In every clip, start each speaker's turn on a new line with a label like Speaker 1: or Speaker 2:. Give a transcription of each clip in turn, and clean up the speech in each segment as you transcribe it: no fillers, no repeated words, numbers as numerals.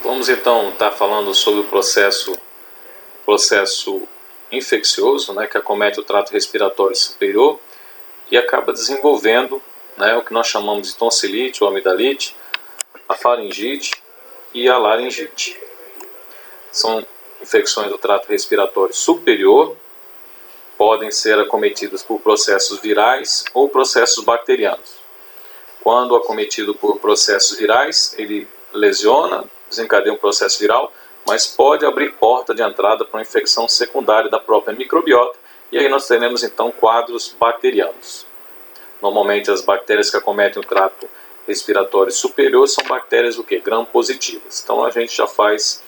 Speaker 1: Vamos então estar falando sobre o processo infeccioso, né, que acomete o trato respiratório superior e acaba desenvolvendo, né, o que nós chamamos de tonsilite ou amidalite, a faringite e a laringite. São infecções do trato respiratório superior, podem ser acometidas por processos virais ou processos bacterianos. Quando acometido por processos virais, ele lesiona, desencadeia um processo viral, mas pode abrir porta de entrada para uma infecção secundária da própria microbiota, e aí nós teremos então quadros bacterianos. Normalmente as bactérias que acometem o trato respiratório superior são bactérias o quê? Gram-positivas. Então a gente já faz,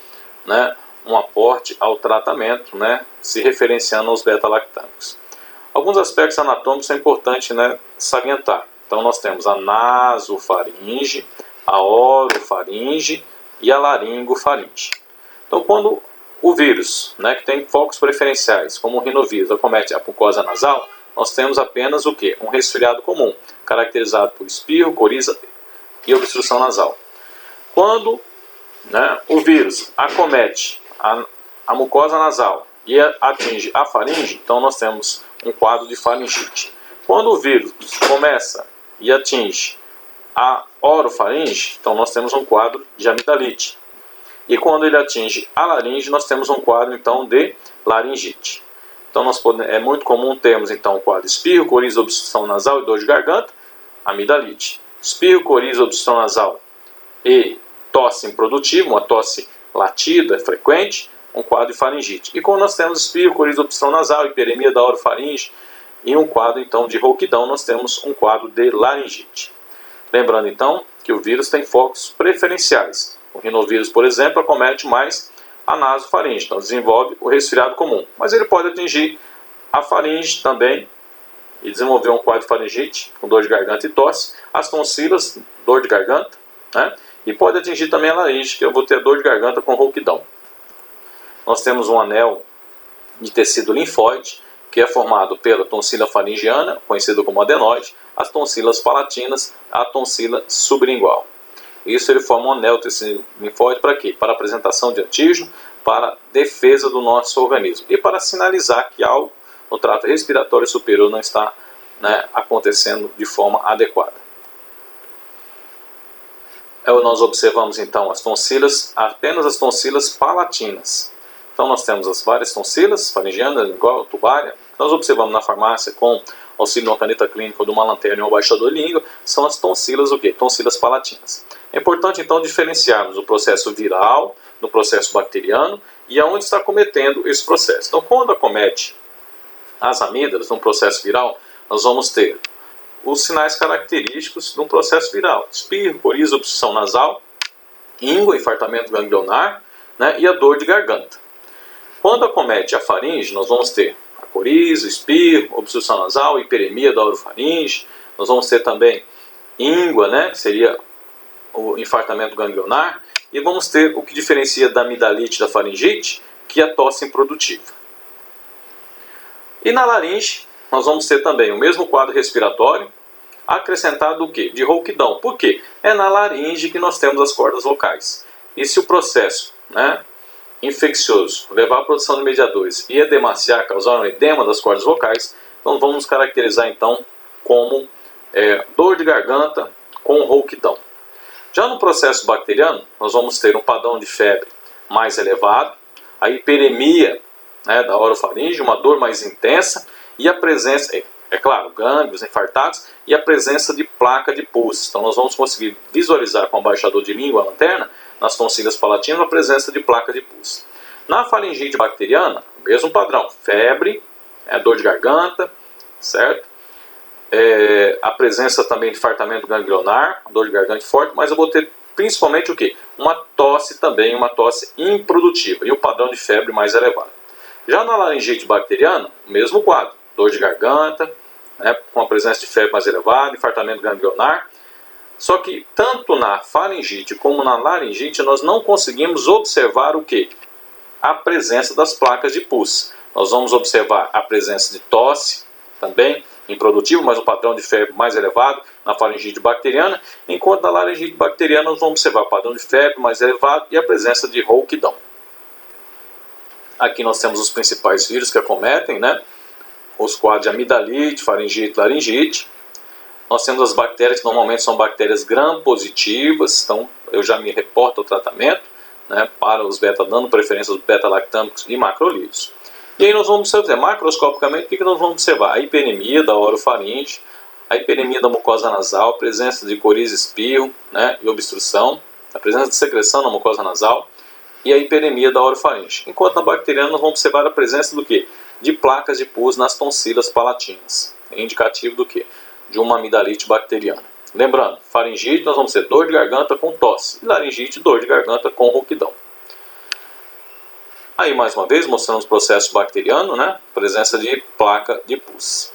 Speaker 1: né, um aporte ao tratamento, né, se referenciando aos beta-lactâmicos. Alguns aspectos anatômicos são importantes, né, salientar. Então nós temos a nasofaringe, a orofaringe e a laringofaringe. Então quando o vírus, né, que tem focos preferenciais, como o rinovírus, acomete a mucosa nasal, nós temos apenas o quê? Um resfriado comum, caracterizado por espirro, coriza e obstrução nasal. Quando, né, o vírus acomete a mucosa nasal e atinge a faringe, então nós temos um quadro de faringite. Quando o vírus começa e atinge a orofaringe, então nós temos um quadro de amidalite. E quando ele atinge a laringe, nós temos um quadro então de laringite. Então é muito comum termos então o quadro espirro, coriza, obstrução nasal e dor de garganta, amidalite. Espirro, coriza, obstrução nasal e tosse improdutiva, uma tosse latida, frequente, um quadro de faringite. E quando nós temos espirro, coriza, obstrução nasal, hiperemia da orofaringe e um quadro então de rouquidão, nós temos um quadro de laringite. Lembrando então que o vírus tem focos preferenciais. O rinovírus, por exemplo, acomete mais a nasofaringe, então desenvolve o resfriado comum. Mas ele pode atingir a faringe também e desenvolver um quadro de faringite com dor de garganta e tosse, as tonsilas, dor de garganta, né? E pode atingir também a laringe, que eu vou ter dor de garganta com rouquidão. Nós temos um anel de tecido linfóide, que é formado pela tonsila faringiana, conhecida como adenoide, as tonsilas palatinas, a tonsila sublingual. Isso ele forma um anel de tecido linfóide para quê? Para apresentação de antígeno, para defesa do nosso organismo e para sinalizar que algo no trato respiratório superior não está, né, acontecendo de forma adequada. Nós observamos então as tonsilas, apenas as tonsilas palatinas. Então nós temos as várias tonsilas, faringiana, lingual, tubária. Nós observamos na farmácia com auxílio de uma caneta clínica ou de uma lanterna e um abaixador de língua, são as tonsilas o quê? Tonsilas palatinas. É importante então diferenciarmos o processo viral do processo bacteriano e aonde está cometendo esse processo. Então quando acomete as amígdalas num processo viral, nós vamos ter os sinais característicos de um processo viral: espirro, coriza, obstrução nasal, íngua, infartamento ganglionar, né, e a dor de garganta. Quando acomete a faringe, nós vamos ter a coriza, espirro, obstrução nasal, hiperemia da orofaringe, nós vamos ter também íngua, né, que seria o infartamento ganglionar, e vamos ter o que diferencia da amidalite da faringite, que é a tosse improdutiva. E na laringe, nós vamos ter também o mesmo quadro respiratório, acrescentado o quê? De rouquidão. Por quê? É na laringe que nós temos as cordas vocais. E se o processo, né, infeccioso levar à produção de mediadores e edemaciar, causar um edema das cordas vocais, então vamos caracterizar então como dor de garganta com rouquidão. Já no processo bacteriano, nós vamos ter um padrão de febre mais elevado, a hiperemia, né, da orofaringe, uma dor mais intensa e a presença, é claro, gânglios infartados e a presença de placa de pus. Então nós vamos conseguir visualizar com o abaixador de língua, a lanterna, nas tonsilas palatinas, a presença de placa de pus. Na faringite bacteriana, o mesmo padrão, febre, dor de garganta, certo? A presença também de infartamento ganglionar, dor de garganta forte, mas eu vou ter principalmente o quê? Uma tosse também, uma tosse improdutiva e o padrão de febre mais elevado. Já na laringite bacteriana, o mesmo quadro, dor de garganta, né, com a presença de febre mais elevada, infartamento ganglionar. Só que tanto na faringite como na laringite nós não conseguimos observar o quê? A presença das placas de pus. Nós vamos observar a presença de tosse também, improdutivo, mas um padrão de febre mais elevado na faringite bacteriana, enquanto na laringite bacteriana nós vamos observar o padrão de febre mais elevado e a presença de rouquidão. Aqui nós temos os principais vírus que acometem, né? Os quadros de amidalite, faringite, laringite. Nós temos as bactérias que normalmente são bactérias gram-positivas, então eu já me reporto ao tratamento, né, para os beta, dando preferência aos beta-lactâmicos e macrolídeos. E aí nós vamos observar, macroscopicamente, o que nós vamos observar? A hiperemia da orofaringe, a hiperemia da mucosa nasal, a presença de coriza, espirro, né, e obstrução, a presença de secreção na mucosa nasal e a hiperemia da orofaringe. Enquanto na bacteriana nós vamos observar a presença do quê? De placas de pus nas tonsilas palatinas. É indicativo do quê? De uma amidalite bacteriana. Lembrando, faringite nós vamos ter dor de garganta com tosse, e laringite, dor de garganta com rouquidão. Aí mais uma vez mostramos o processo bacteriano, né? Presença de placa de pus.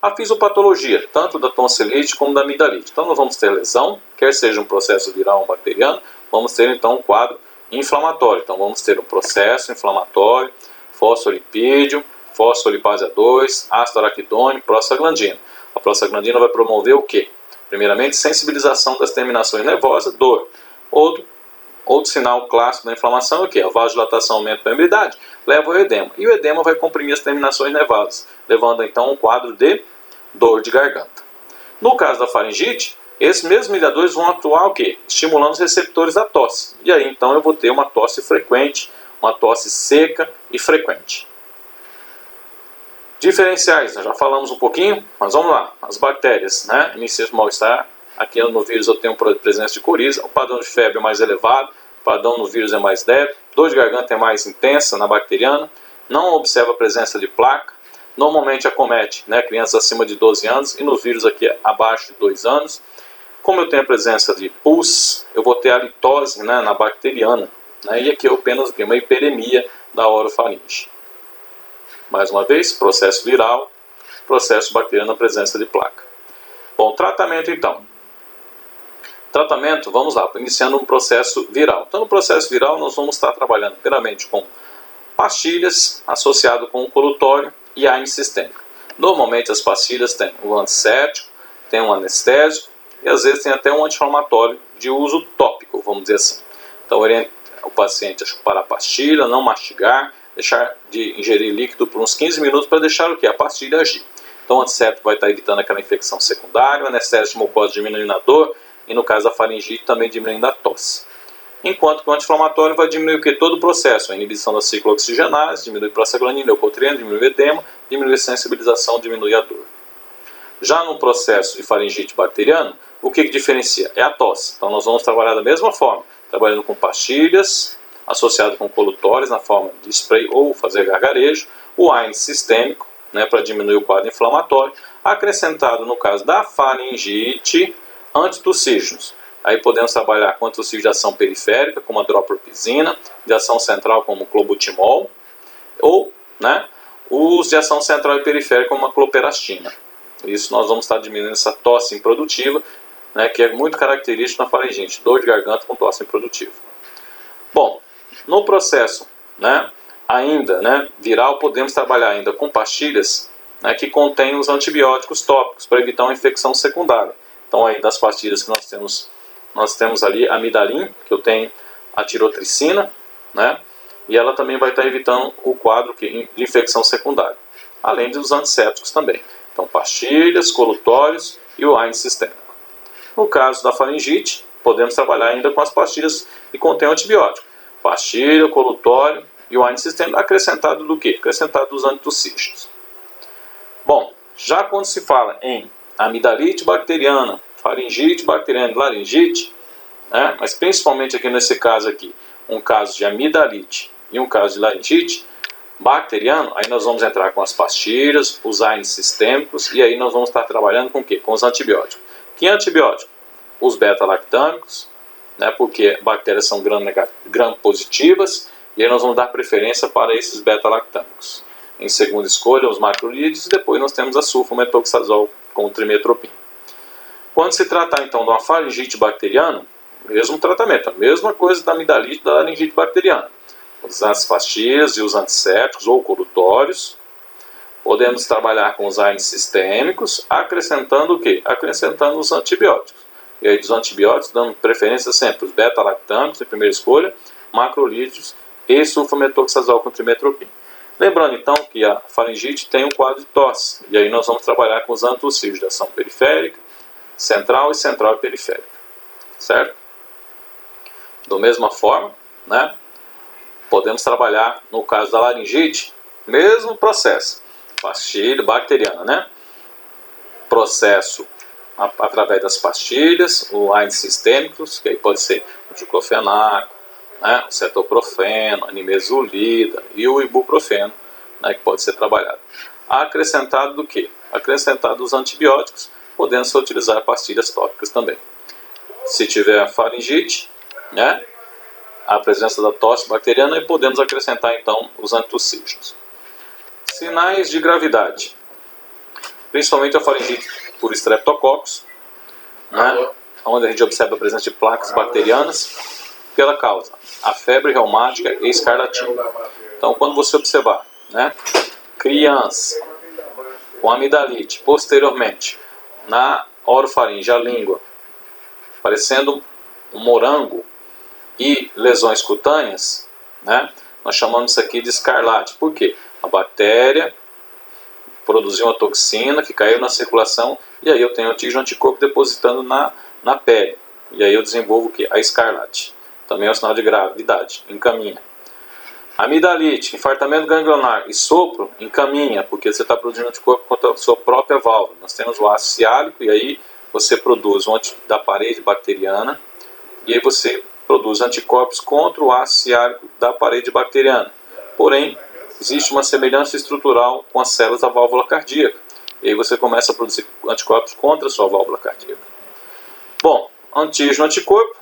Speaker 1: A fisiopatologia, tanto da tonsilite como da amidalite. Então nós vamos ter lesão, quer seja um processo viral ou bacteriano, vamos ter então um quadro inflamatório. Então vamos ter um processo inflamatório, fosfolipídio, fosfolipase A2, ácido araquidônico, prostaglandina. A prostaglandina vai promover o quê? Primeiramente, sensibilização das terminações nervosas, dor. Outro sinal clássico da inflamação é o quê? A vasodilatação aumenta a permeabilidade, leva ao edema. E o edema vai comprimir as terminações nervosas, levando então a um quadro de dor de garganta. No caso da faringite, esses mesmos mediadores vão atuar o quê? Estimulando os receptores da tosse. E aí então eu vou ter uma tosse frequente, uma tosse seca e frequente. Diferenciais, nós já falamos um pouquinho, mas vamos lá. As bactérias, né? Inicia de mal-estar. Aqui no vírus eu tenho presença de coriza. O padrão de febre é mais elevado. O padrão no vírus é mais leve. Dor de garganta é mais intensa na bacteriana. Não observa a presença de placa. Normalmente acomete, né, crianças acima de 12 anos. E nos vírus aqui abaixo de 2 anos. Como eu tenho a presença de pus, eu vou ter a litose, né, na bacteriana. Né, e aqui eu apenas vi uma hiperemia da orofaringe. Mais uma vez, processo viral, processo bacteriano na presença de placa. Bom, tratamento então. Tratamento, vamos lá, iniciando um processo viral. Então, no processo viral, nós vamos estar trabalhando primeiramente com pastilhas associado com o colutório e AINE sistêmico. Normalmente as pastilhas têm um antisséptico, tem um anestésico e às vezes tem até um anti-inflamatório de uso tópico, vamos dizer assim. Então, orienta o paciente a chupar a pastilha, não mastigar, deixar de ingerir líquido por uns 15 minutos para deixar o que? A pastilha agir. Então o antisséptico vai estar evitando aquela infecção secundária, o anestésico de mucosa diminuindo a dor e no caso da faringite também diminuindo a tosse. Enquanto que o anti-inflamatório vai diminuir o que? Todo o processo, a inibição da ciclooxigenase, diminui prostaglandina, leucotriena, diminui o edema, diminui a sensibilização, diminui a dor. Já no processo de faringite bacteriano, o que diferencia? É a tosse. Então nós vamos trabalhar da mesma forma, trabalhando com pastilhas, associado com colutórios na forma de spray ou fazer gargarejo, o AINE sistêmico, né, para diminuir o quadro inflamatório, acrescentado no caso da faringite, antitussígenos. Aí podemos trabalhar com antussígenos de ação periférica, como a dropropizina, de ação central como o clobutimol, ou, né, os de ação central e periférica como a cloperastina. Isso nós vamos estar diminuindo essa tosse improdutiva, né, que é muito característico na faringite, dor de garganta com tosse improdutiva. Bom, no processo, né, ainda, né, viral, podemos trabalhar ainda com pastilhas, né, que contêm os antibióticos tópicos para evitar uma infecção secundária. Então aí das pastilhas que nós temos ali a amidalin, que eu tenho a tirotricina, né, e ela também vai estar evitando o quadro de infecção secundária, além dos antissépticos também. Então pastilhas, colutórios e o AINE sistêmico. No caso da faringite, podemos trabalhar ainda com as pastilhas que contêm antibiótico. Pastilha, colutório e o AINE sistêmico, acrescentado do quê? Acrescentado dos antitussígenos. Bom, já quando se fala em amidalite bacteriana, faringite bacteriana e laringite, né, mas principalmente aqui nesse caso aqui, um caso de amidalite e um caso de laringite bacteriano, aí nós vamos entrar com as pastilhas, os AINE sistêmicos e aí nós vamos estar trabalhando com o quê? Com os antibióticos. Que antibiótico? Os beta-lactâmicos, né, porque bactérias são gram-positivas e aí nós vamos dar preferência para esses beta-lactâmicos. Em segunda escolha, os macrolídeos e depois nós temos a sulfametoxazol com o trimetoprim. Quando se tratar então de uma faringite bacteriana, mesmo tratamento, a mesma coisa da amidalite e da laringite bacteriana. Usar as pastilhas e os antissépticos ou colutórios, Podemos trabalhar com os AINES sistêmicos, acrescentando o quê? Acrescentando os antibióticos. E aí dos antibióticos, dando preferência sempre os beta-lactâmicos, em primeira escolha, macrolídeos e sulfametoxazol com trimestoprim. Lembrando então que a faringite tem um quadro de tosse, e aí nós vamos trabalhar com os antitussígeos de ação periférica, central e periférica, certo? Da mesma forma, né, podemos trabalhar no caso da laringite, mesmo processo, pastilha bacteriana, né? Processo através das pastilhas, o AINES sistêmicos, que aí pode ser o diclofenaco, né, o cetoprofeno, a nimesulida e o ibuprofeno, né, que pode ser trabalhado. Acrescentado do que? Acrescentado os antibióticos, podendo-se utilizar pastilhas tópicas também. Se tiver faringite, né, a presença da tosse bacteriana, e podemos acrescentar então os antitussígenos. Sinais de gravidade, principalmente a faringite por streptococcus, né, onde a gente observa a presença de placas bacterianas, pela causa a febre reumática e escarlatina. Então, quando você observar, né, criança com amidalite posteriormente na orofaringe, a língua, parecendo um morango e lesões cutâneas, né, nós chamamos isso aqui de escarlate. Por quê? A bactéria produziu uma toxina que caiu na circulação e aí eu tenho antígeno anticorpo depositando na pele. E aí eu desenvolvo o quê? A escarlate. Também é um sinal de gravidade, encaminha. Amidalite, infartamento ganglionar e sopro, encaminha, porque você está produzindo anticorpo contra a sua própria válvula. Nós temos o ácido ciálico e aí você produz da parede bacteriana e aí você produz anticorpos contra o ácido ciálico da parede bacteriana. Porém, existe uma semelhança estrutural com as células da válvula cardíaca. E aí você começa a produzir anticorpos contra a sua válvula cardíaca. Bom, antígeno anticorpo,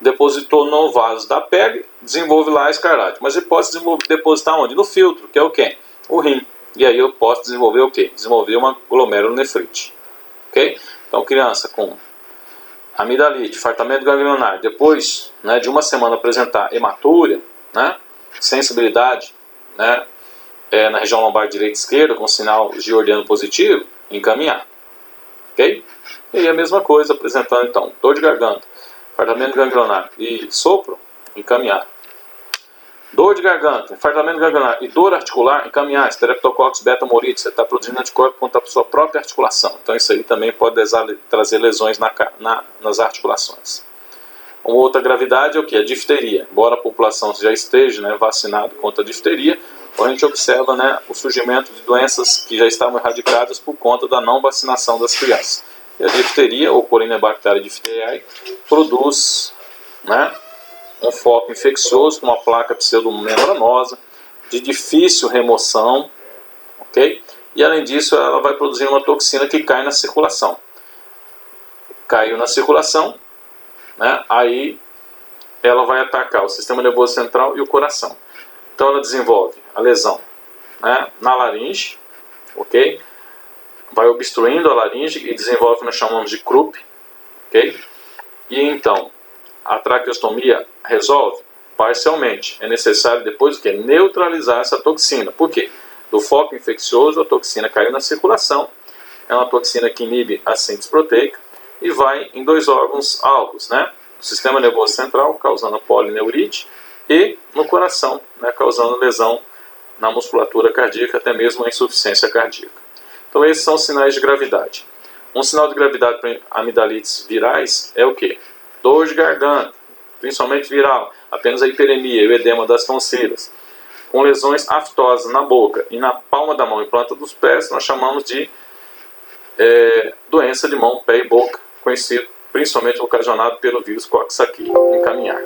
Speaker 1: depositou no vaso da pele, desenvolve lá a escarlate. Mas ele pode depositar onde? No filtro, que é o quê? O rim. E aí eu posso desenvolver o quê? Desenvolver uma glomerulonefrite. Ok? Então, criança com amidalite, infartamento ganglionar, depois, né, de uma semana apresentar hematúria, né, sensibilidade, né, na região lombar direita e esquerda, com sinal giordiano positivo, encaminhar. Ok? E aí a mesma coisa, apresentando então dor de garganta, infartamento ganglionar e sopro, encaminhar. Dor de garganta, infartamento ganglionar e dor articular, encaminhar. Streptococcus beta-morites, você está produzindo anticorpo contra a sua própria articulação. Então isso aí também pode trazer lesões nas articulações. Uma outra gravidade é o que? A difteria. Embora a população já esteja, né, vacinada contra a difteria, a gente observa, né, o surgimento de doenças que já estavam erradicadas por conta da não vacinação das crianças. E a difteria, ou Corynebacteria diphtheriae, produz, né, um foco infeccioso com uma placa pseudomembranosa, de difícil remoção, ok? E além disso, ela vai produzir uma toxina que cai na circulação. Caiu na circulação, né, aí ela vai atacar o sistema nervoso central e o coração. Então ela desenvolve a lesão, né, na laringe, ok? Vai obstruindo a laringe e desenvolve o que nós chamamos de Krupp, ok? E então, a traqueostomia resolve parcialmente. É necessário depois o que? Neutralizar essa toxina. Por quê? Do foco infeccioso, a toxina caiu na circulação. É uma toxina que inibe a síntese proteica e vai em dois órgãos alvos, né? No sistema nervoso central, causando polineurite, e no coração, né, causando lesão na musculatura cardíaca, até mesmo a insuficiência cardíaca. Então esses são os sinais de gravidade. Um sinal de gravidade para amidalites virais é o quê? Dor de garganta, principalmente viral, apenas a hiperemia e o edema das tonsilas. Com lesões aftosas na boca e na palma da mão e planta dos pés, nós chamamos de doença de mão, pé e boca, conhecido principalmente ocasionado pelo vírus Coxsackie. Encaminhar.